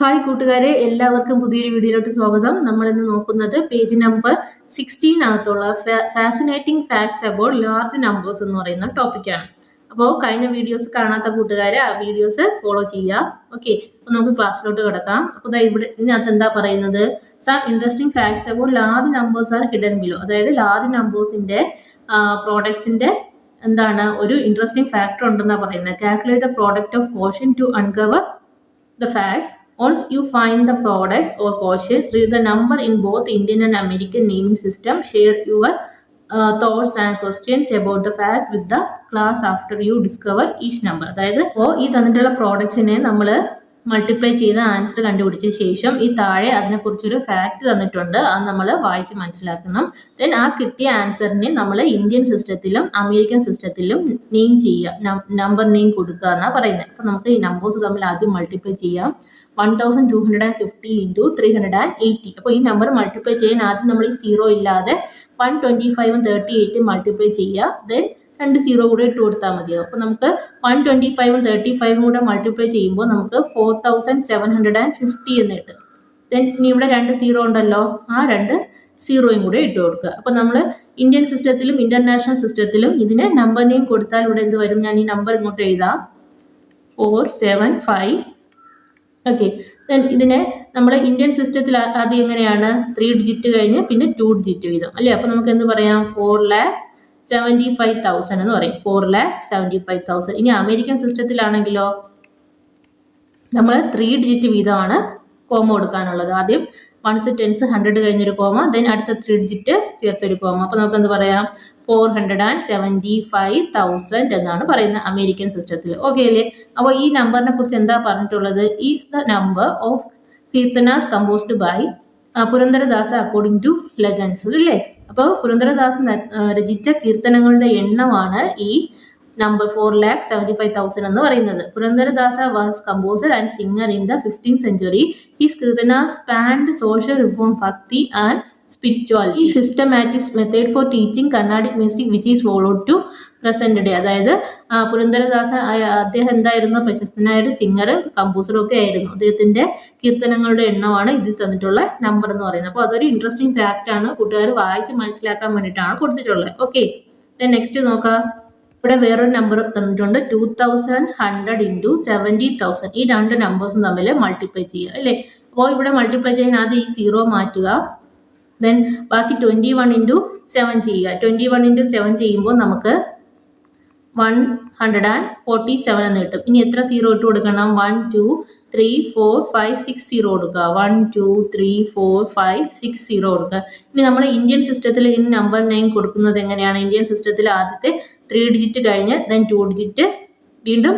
Hi കൂട്ടുകാരെ, എല്ലാവർക്കും പുതിയൊരു വീഡിയോയിലോട്ട് സ്വാഗതം. നമ്മൾ ഇന്ന് നോക്കുന്നത് പേജ് നമ്പർ 16 അകത്തുള്ള fascinating facts about large numbers എന്ന് പറയുന്ന ടോപ്പിക്കാണ്. അപ്പോൾ കഴിഞ്ഞ വീഡിയോസ് കാണാത്ത കൂട്ടുകാരെ ആ വീഡിയോസ് ഫോളോ ചെയ്യുക. ഓക്കെ, അപ്പോൾ നമുക്ക് ക്ലാസ്സിലോട്ട് കിടക്കാം. അപ്പോൾ ഇവിടെ ഇതിനകത്ത് എന്താ പറയുന്നത്? Some interesting facts about large numbers are hidden below. അതായത് ലാർജ് നമ്പേഴ്സിന്റെ പ്രോഡക്ട്സിന്റെ എന്താണ് ഒരു ഇൻട്രസ്റ്റിംഗ് ഫാക്ടർ ഉണ്ടെന്നാണ് പറയുന്നത്. Calculate the product of quotient to uncover the facts. Once you find the product or quotient, read the number in both Indian and American naming system. Share your thoughts and questions about the fact with the class after you discover each number. അതായത് ഈ തന്നിട്ടുള്ള പ്രോഡക്ട്സിനെ നമ്മൾ multiply ചെയ്ത് answer കണ്ടുപിടിച്ച ശേഷം ഈ താഴെ അതിനെക്കുറിച്ചൊരു fact തന്നിട്ടുണ്ട്. അത് നമ്മൾ വായിച്ച് മനസ്സിലാക്കണം. ദെൻ ആ കിട്ടിയ ആൻസറിനെ നമ്മൾ ഇന്ത്യൻ സിസ്റ്റത്തിലും അമേരിക്കൻ സിസ്റ്റത്തിലും നെയിം ചെയ്യുക, നമ്പർ നെയിം കൊടുക്കുക എന്നാണ് പറയുന്നത്. അപ്പോൾ നമുക്ക് ഈ നമ്പേഴ്സ് തമ്മിൽ ആദ്യം മൾട്ടിപ്ലൈ ചെയ്യാം. 1250 ഇൻറ്റു 380. അപ്പോൾ ഈ നമ്പർ മൾട്ടിപ്ലൈ ചെയ്യാൻ ആദ്യം നമ്മൾ ഈ 0 ഇല്ലാതെ 125 38 മൾട്ടിപ്ലൈ ചെയ്യുക. ദെൻ 2 0 കൂടെ ഇട്ട് കൊടുത്താൽ മതിയാവും. അപ്പോൾ നമുക്ക് 125 35 കൂടെ മൾട്ടിപ്ലൈ ചെയ്യുമ്പോൾ നമുക്ക് 4750 എന്ന് കിട്ടും. ദെൻ ഇനി ഇവിടെ 2 0 ഉണ്ടല്ലോ, ആ 2 0യും കൂടെ ഇട്ട് കൊടുക്കുക. അപ്പോൾ നമ്മൾ ഇന്ത്യൻ സിസ്റ്റത്തിലും ഇന്റർനാഷണൽ സിസ്റ്റത്തിലും ഇതിന് നമ്പർ നെയിം കൊടുത്താൽ ഇവിടെ എന്ത് വരും? ഞാൻ ഈ നമ്പർ ഇങ്ങോട്ട് എഴുതാം, 475. ഓക്കെ, ദെൻ ഇതിനെ നമ്മൾ ഇന്ത്യൻ സിസ്റ്റത്തിൽ ആദ്യം എങ്ങനെയാണ്? 3 ഡിജിറ്റ് കഴിഞ്ഞ് പിന്നെ 2 ഡിജിറ്റ് വീതം അല്ലേ. അപ്പോൾ നമുക്ക് എന്ത് പറയാം? 4,75,000 എന്ന് പറയും. 4,75,000. ഇനി അമേരിക്കൻ സിസ്റ്റത്തിലാണെങ്കിലോ നമ്മൾ 3 ഡിജിറ്റ് വീതമാണ് കോമ കൊടുക്കാനുള്ളത്. ആദ്യം 1s 10s 100 കഴിഞ്ഞൊരു കോമ, ദെൻ അടുത്ത 3 ഡിജിറ്റ് ചേർത്തൊരു കോമ. അപ്പോൾ നമുക്ക് എന്ത് പറയാം? 475,000 എന്നാണ് പറയുന്നത് അമേരിക്കൻ സിസ്റ്റത്തിൽ. ഓക്കെ അല്ലേ? അപ്പോൾ ഈ നമ്പറിനെ കുറിച്ച് എന്താ പറഞ്ഞിട്ടുള്ളത്? Is the number of kirtanas composed by Purandaradasa according to legends അല്ലേ. അപ്പോൾ പുരന്ദരദാസ് രചിച്ച കീർത്തനങ്ങളുടെ എണ്ണമാണ് ഈ നമ്പർ 4,75,000 എന്ന് പറയുന്നത്. Purandaradasa was composer and singer in the 15th century. His kirtanas spanned social reform, bhakti and spirituality. Systematic method for teaching Carnatic music which is followed to present day. അതായത് പുരന്ദരദാസ അദ്ദേഹം എന്തായിരുന്നു? പ്രശസ്തനായ ഒരു സിംഗറും കമ്പോസറും ഒക്കെ ആയിരുന്നു. അദ്ദേഹത്തിന്റെ കീർത്തനങ്ങളുടെ എണ്ണമാണ് ഇതിൽ തന്നിട്ടുള്ള നമ്പർ എന്ന് പറയുന്നത്. അപ്പോൾ അതൊരു ഇൻട്രസ്റ്റിംഗ് ഫാക്റ്റ് ആണ്, കൂട്ടുകാർ വായിച്ച് മനസ്സിലാക്കാൻ വേണ്ടിയിട്ടാണ് കൊടുത്തിട്ടുള്ളത്. ഓക്കെ, നെക്സ്റ്റ് നോക്കാം. ഇവിടെ വേറൊരു നമ്പർ തന്നിട്ടുണ്ട്, 2100 ഇൻറ്റു 70,000. ഈ രണ്ട് നമ്പേഴ്സും തമ്മിൽ മൾട്ടിപ്ലൈ ചെയ്യുക അല്ലേ. അപ്പോൾ ഇവിടെ മൾട്ടിപ്ലൈ ചെയ്യാൻ ആദ്യം ഈ 0 മാറ്റുക, ദെൻ ബാക്കി 21 ഇൻറ്റു 7 ചെയ്യുക. 21 ഇൻറ്റു 7 ചെയ്യുമ്പോൾ നമുക്ക് 147 എന്ന് കിട്ടും. ഇനി എത്ര 0 ഇട്ട് കൊടുക്കണം? 1 2 3 4 5 6 0 കൊടുക്കുക. 1 2 3 4 5 6 0 കൊടുക്കുക. ഇനി നമ്മൾ ഇന്ത്യൻ സിസ്റ്റത്തിൽ ഇതിന് നമ്പർ നെയിം കൊടുക്കുന്നത് എങ്ങനെയാണ്? ഇന്ത്യൻ സിസ്റ്റത്തിൽ ആദ്യത്തെ 3 ഡിജിറ്റ് കഴിഞ്ഞ് ദെൻ 2 ഡിജിറ്റ് വീണ്ടും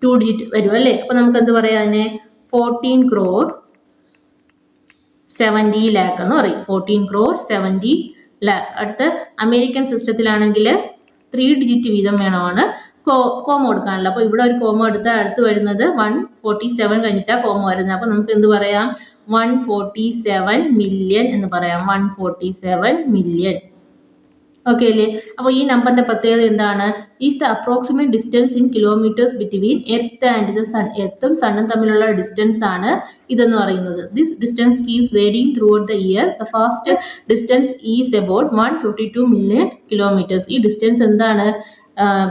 2 ഡിജിറ്റ് വരും അല്ലേ. അപ്പോൾ നമുക്ക് എന്ത് പറയാം? അതിനെ 14 crore 70 lakh എന്ന് പറയും. 14 crore 70 lakh. അടുത്ത അമേരിക്കൻ സിസ്റ്റത്തിലാണെങ്കിൽ 3 ഡിജിറ്റ് വീതം വേണമാണ് കോമ കൊടുക്കാനുള്ള. അപ്പോൾ ഇവിടെ ഒരു കോമ എടുത്താൽ അടുത്ത് വരുന്നത് 147 കഴിഞ്ഞിട്ടാണ് കോമ വരുന്നത്. അപ്പോൾ നമുക്ക് എന്ത് പറയാം? 147 million എന്ന് പറയാം. 147 million. ഓക്കെ അല്ലേ. അപ്പോൾ ഈ നമ്പറിന്റെ പ്രത്യേകത എന്താണ്? Is the approximate distance in kilometres between earth and the sun. എർത്തും സണ്ണും തമ്മിലുള്ള ഡിസ്റ്റൻസ് ആണ് ഇതെന്ന് പറയുന്നത്. This distance keeps varying throughout the year. The fastest distance is about 152 million kilometers. ഈ ഡിസ്റ്റൻസ് എന്താണ്?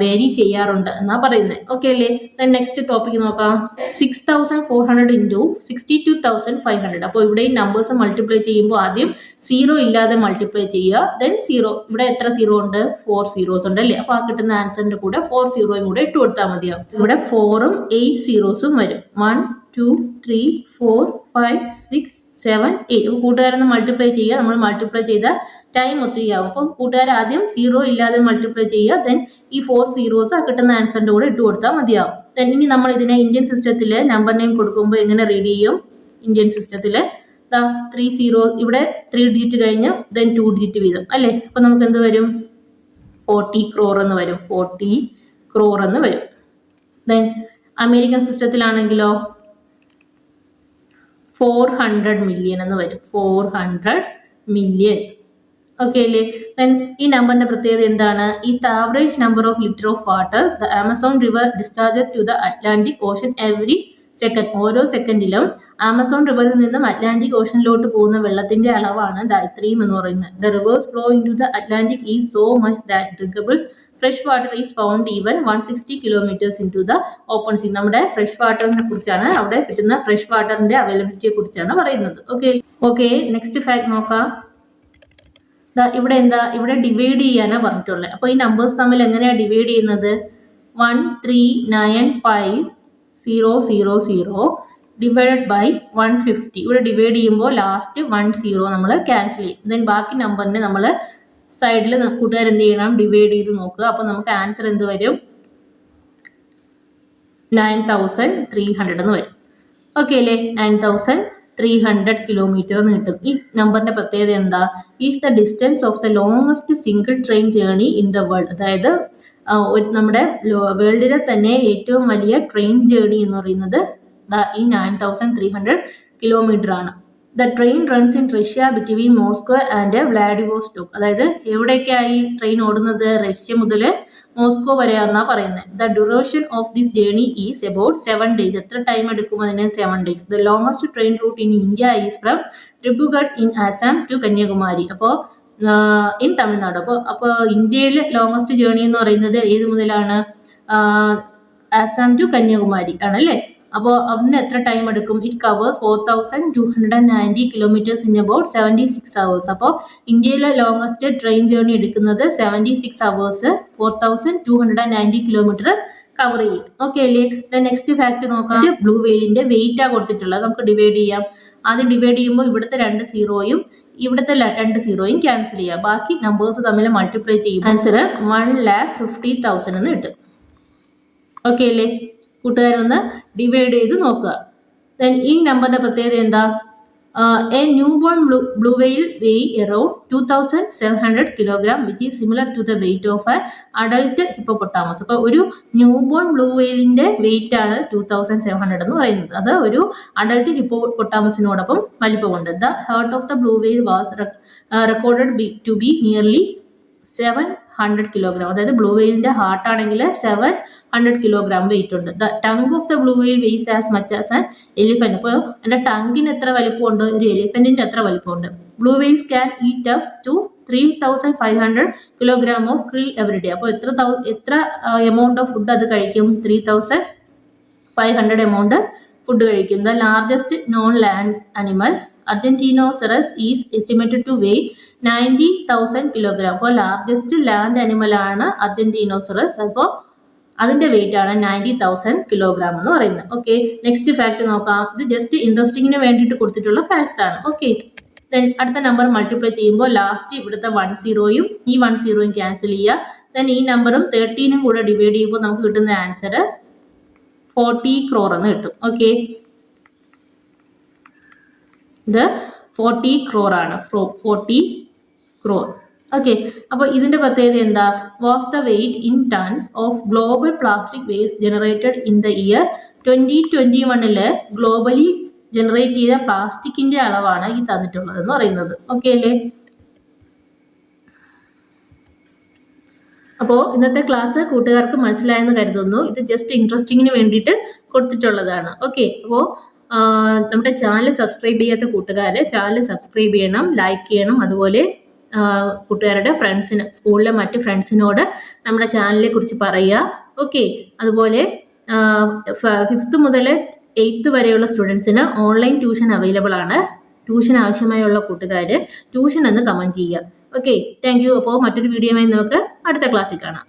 വേരി ചെയ്യാറുണ്ട് എന്നാ പറയുന്നത്. ഓക്കെ അല്ലേ. നെക്സ്റ്റ് ടോപ്പിക് നോക്കാം. 6,400 ഇൻറ്റു 62,500. അപ്പോൾ ഇവിടെ ഈ നമ്പേഴ്സ് മൾട്ടിപ്ലൈ ചെയ്യുമ്പോൾ ആദ്യം 0 ഇല്ലാതെ മൾട്ടിപ്ലൈ ചെയ്യുക. ദെൻ 0, ഇവിടെ എത്ര 0 ഉണ്ട്? 4 zeros ഉണ്ട് അല്ലേ. അപ്പോൾ ആ കിട്ടുന്ന ആൻസറിന്റെ കൂടെ 4 0യും കൂടെ ഇട്ട് കൊടുത്താൽ മതിയാവും. ഇവിടെ 4ഉം 8 zeros വരും. 1 2 3 4 5 6 7 8. അപ്പോൾ കൂട്ടുകാരൊന്ന് മൾട്ടിപ്ലൈ ചെയ്യുക. നമ്മൾ മൾട്ടിപ്ലൈ ചെയ്താൽ ടൈം ഒത്തിരി ആവും. അപ്പോൾ കൂട്ടുകാർ ആദ്യം 0 ഇല്ലാതെ മൾട്ടിപ്ലൈ ചെയ്യുക. ദെൻ ഈ 4 zeros ആ കിട്ടുന്ന ആൻസറിന്റെ കൂടെ ഇട്ട് കൊടുത്താൽ മതിയാവും. ദെൻ ഇനി നമ്മൾ ഇതിനെ ഇന്ത്യൻ സിസ്റ്റത്തിൽ നമ്പർ നെയിം കൊടുക്കുമ്പോൾ എങ്ങനെ റീഡ് ചെയ്യും? ഇന്ത്യൻ സിസ്റ്റത്തിൽ 3 0 ഇവിടെ 3 ഡിജിറ്റ് കഴിഞ്ഞ് ദെൻ 2 ഡിജിറ്റ് വീതം അല്ലേ. അപ്പോൾ നമുക്ക് എന്ത് വരും? 40 crore എന്ന് വരും. 40 crore എന്ന് വരും. ദെൻ അമേരിക്കൻ സിസ്റ്റത്തിലാണെങ്കിലോ 400 million എന്ന് വരും. 400 million. ഓക്കെ അല്ലേ. ദെൻ ഈ നമ്പറിന്റെ പ്രത്യേകത എന്താണ്? Is the average number of litre of water the Amazon river discharge to the Atlantic ocean every second. ഓരോ സെക്കൻഡിലും ആമസോൺ റിവറിൽ നിന്നും അറ്റ്ലാന്റിക് ഓഷനിലോട്ട് പോകുന്ന വെള്ളത്തിന്റെ അളവാണ് ഇത്രയും എന്ന് പറയുന്നത്. The rivers flow into the Atlantic is so much that drinkable fresh water is found even 160 kilometres into the open sea. നമ്മുടെ ഫ്രഷ് വാട്ടറിനെ കുറിച്ചാണ്, അവിടെ കിട്ടുന്ന ഫ്രഷ് വാട്ടറിന്റെ അവൈലബിലിറ്റിയെ കുറിച്ചാണ് പറയുന്നത്. ഓക്കെ നെക്സ്റ്റ് ഫാക്ട് നോക്കാം. ഇവിടെ ഡിവൈഡ് ചെയ്യാനാണ് പറഞ്ഞിട്ടുള്ളത്. അപ്പോൾ ഈ നമ്പേഴ്സ് തമ്മിൽ എങ്ങനെയാണ് ഡിവൈഡ് ചെയ്യുന്നത്? 1395000 ഡിവൈഡഡ് ബൈ 150. ഇവിടെ ഡിവൈഡ് ചെയ്യുമ്പോൾ ലാസ്റ്റ് 10 നമ്മൾ ക്യാൻസൽ ചെയ്യും. ദെൻ ബാക്കി നമ്പറിനെ നമ്മൾ സൈഡിൽ കൂട്ടുകാർ എന്ത് ചെയ്യണം? ഡിവൈഡ് ചെയ്ത് നോക്കുക. അപ്പോൾ നമുക്ക് ആൻസർ എന്ത് വരും? 9300 എന്ന് വരും. ഓക്കെ അല്ലേ? 9300 കിലോമീറ്റർ എന്ന് കിട്ടും. ഈ നമ്പറിന്റെ പ്രത്യേകത എന്താ? Is the distance of the longest single train journey in the world. അതായത് നമ്മുടെ വേൾഡിലെ തന്നെ ഏറ്റവും വലിയ ട്രെയിൻ ജേർണി എന്ന് പറയുന്നത് ഈ 9300 കിലോമീറ്റർ ആണ്. The train runs in Russia between Moscow and Vladivostok. അതായത് എവിടേക്കായി ട്രെയിൻ ഓടുന്നത്? റഷ്യ മുതൽ മോസ്കോ വരെയാണെന്നാ പറയുന്നത്. The duration of this journey is about 7 days. എത്ര ടൈം എടുക്കും അതിന്? 7 days. The longest train route in India is from Dibrugarh in Assam to Kanyakumari. അപ്പോൾ ഇൻ തമിഴ്നാട്. അപ്പോൾ ഇന്ത്യയിലെ ലോങ്സ്റ്റ് ജേർണി എന്ന് പറയുന്നത് ഏത് മുതലാണ്? ആസാം ടു കന്യാകുമാരി ആണല്ലേ. അപ്പോൾ അതിന് എത്ര ടൈം എടുക്കും? It covers 4290 kilometres in about 76 hours. അപ്പോൾ ഇന്ത്യയിലെ ലോങ്സ്റ്റ് ട്രെയിൻ ജേർണി എടുക്കുന്നത് 76 hours 4290 കിലോമീറ്റർ കവർ ചെയ്യും. ഓക്കെ അല്ലേ? നെക്സ്റ്റ് ഫാക്ട് നോക്കാം. ബ്ലൂ വെയിലിന്റെ വെയിറ്റ് ആ കൊടുത്തിട്ടുള്ളത്. നമുക്ക് ഡിവൈഡ് ചെയ്യാം. ആദ്യം ഡിവൈഡ് ചെയ്യുമ്പോൾ ഇവിടുത്തെ 2 സീറോയും ഇവിടുത്തെ 2 സീറോയും ക്യാൻസൽ ചെയ്യുക. ബാക്കി നമ്പേഴ്സ് തമ്മിൽ മൾട്ടിപ്ലൈ ചെയ്യും. ആൻസർ 1,50,000 എന്ന് കിട്ടും. ഓക്കെ അല്ലേ? കൂട്ടുകാരൊന്ന് ഡിവൈഡ് ചെയ്ത് നോക്കുക. ദെൻ ഈ നമ്പറിന്റെ പ്രത്യേകത എന്താ? A new born blue whale weigh around 2700 kilogram which is similar to the weight of an adult hippopotamus. അപ്പോൾ ഒരു ന്യൂ ബോൺ ബ്ലൂ വെയിലിന്റെ വെയിറ്റ് ആണ് 2700 എന്ന് പറയുന്നത്. അത് ഒരു അഡൾട്ട് ഹിപ്പോപ്പൊട്ടാമസിനോടൊപ്പം വലിപ്പമുണ്ട്. The heart of the blue whale was recorded to be nearly 700 kilogram. അതായത് ബ്ലൂ വെയിലിന്റെ ഹാർട്ട് ആണെങ്കിൽ 700 കിലോഗ്രാം വെയിറ്റ് ഉണ്ട്. The tongue of the blue whale weighs as much as an elephant. അപ്പോൾ എൻ്റെ ടങ്ങിന് എത്ര വലിപ്പമുണ്ട്? ഒരു എലിഫന്റിന്റെ അത്ര വലിപ്പമുണ്ട്. Blue whales can eat up to 3500 kilogram of krill every day. അപ്പോൾ എത്ര എമൗണ്ട് ഓഫ് ഫുഡ് അത് കഴിക്കും? 3500 എമൗണ്ട് ഫുഡ് കഴിക്കും. The largest non land animal Argentinosaurus is estimated to weigh 90,000 kilogram. അപ്പോൾ ലാർജസ്റ്റ് ലാൻഡ് അനിമൽ ആണ് അർജന്റീനോസറസ്. അപ്പോൾ അതിന്റെ wait ആണ് 90,000 കിലോഗ്രാം എന്ന് പറയുന്നത്. ഓക്കെ നെക്സ്റ്റ് ഫാക്ട് നോക്കാം. ഇത് ജസ്റ്റ് ഇൻട്രസ്റ്റിങ്ങിന് വേണ്ടിയിട്ട് കൊടുത്തിട്ടുള്ള ഫാക്ട്സ് ആണ്. ഓക്കെ ദെൻ അടുത്ത നമ്പർ മൾട്ടിപ്ലൈ ചെയ്യുമ്പോൾ ലാസ്റ്റ് ഇവിടുത്തെ 10യും ഈ 10യും ക്യാൻസൽ ചെയ്യുക. ദെൻ ഈ നമ്പറും 13ഉം കൂടെ ഡിവൈഡ് ചെയ്യുമ്പോൾ നമുക്ക് കിട്ടുന്ന ആൻസർ 40 crore എന്ന് കിട്ടും. ഓക്കെ ഇത് 40 crore ആണ്. 40 crore. ഓക്കെ അപ്പോൾ ഇതിന്റെ പ്രത്യേകത എന്താ? Was the weight in tons of global plastic waste generated in the year 2021 globally generate ചെയ്ത പ്ലാസ്റ്റിക്കിന്റെ അളവാണ് ഈ തന്നിട്ടുള്ളത് എന്ന് പറയുന്നത്. ഓക്കെ അല്ലേ? അപ്പോൾ ഇന്നത്തെ ക്ലാസ് കൂട്ടുകാർക്ക് മനസ്സിലായെന്ന് കരുതുന്നു. ഇത് ജസ്റ്റ് ഇൻട്രസ്റ്റിങ്ങിന് വേണ്ടിയിട്ട് കൊടുത്തിട്ടുള്ളതാണ്. ഓക്കെ അപ്പോൾ നമ്മുടെ ചാനൽ സബ്സ്ക്രൈബ് ചെയ്യാത്ത കൂട്ടുകാർ ചാനൽ സബ്സ്ക്രൈബ് ചെയ്യണം, ലൈക്ക് ചെയ്യണം. അതുപോലെ കൂട്ടുകാരുടെ ഫ്രണ്ട്സിന്, സ്കൂളിലെ മറ്റ് ഫ്രണ്ട്സിനോട് നമ്മുടെ ചാനലിനെ കുറിച്ച് പറയുക. ഓക്കെ അതുപോലെ 5th മുതൽ 8th വരെയുള്ള സ്റ്റുഡൻസിന് ഓൺലൈൻ ട്യൂഷൻ അവൈലബിൾ ആണ്. ട്യൂഷൻ ആവശ്യമായുള്ള കൂട്ടുകാർ ട്യൂഷൻ എന്ന് കമൻറ്റ് ചെയ്യുക. Okay thank you. അപ്പോൾ മറ്റൊരു വീഡിയോയുമായി നമുക്ക് അടുത്ത ക്ലാസ്സിൽ കാണാം.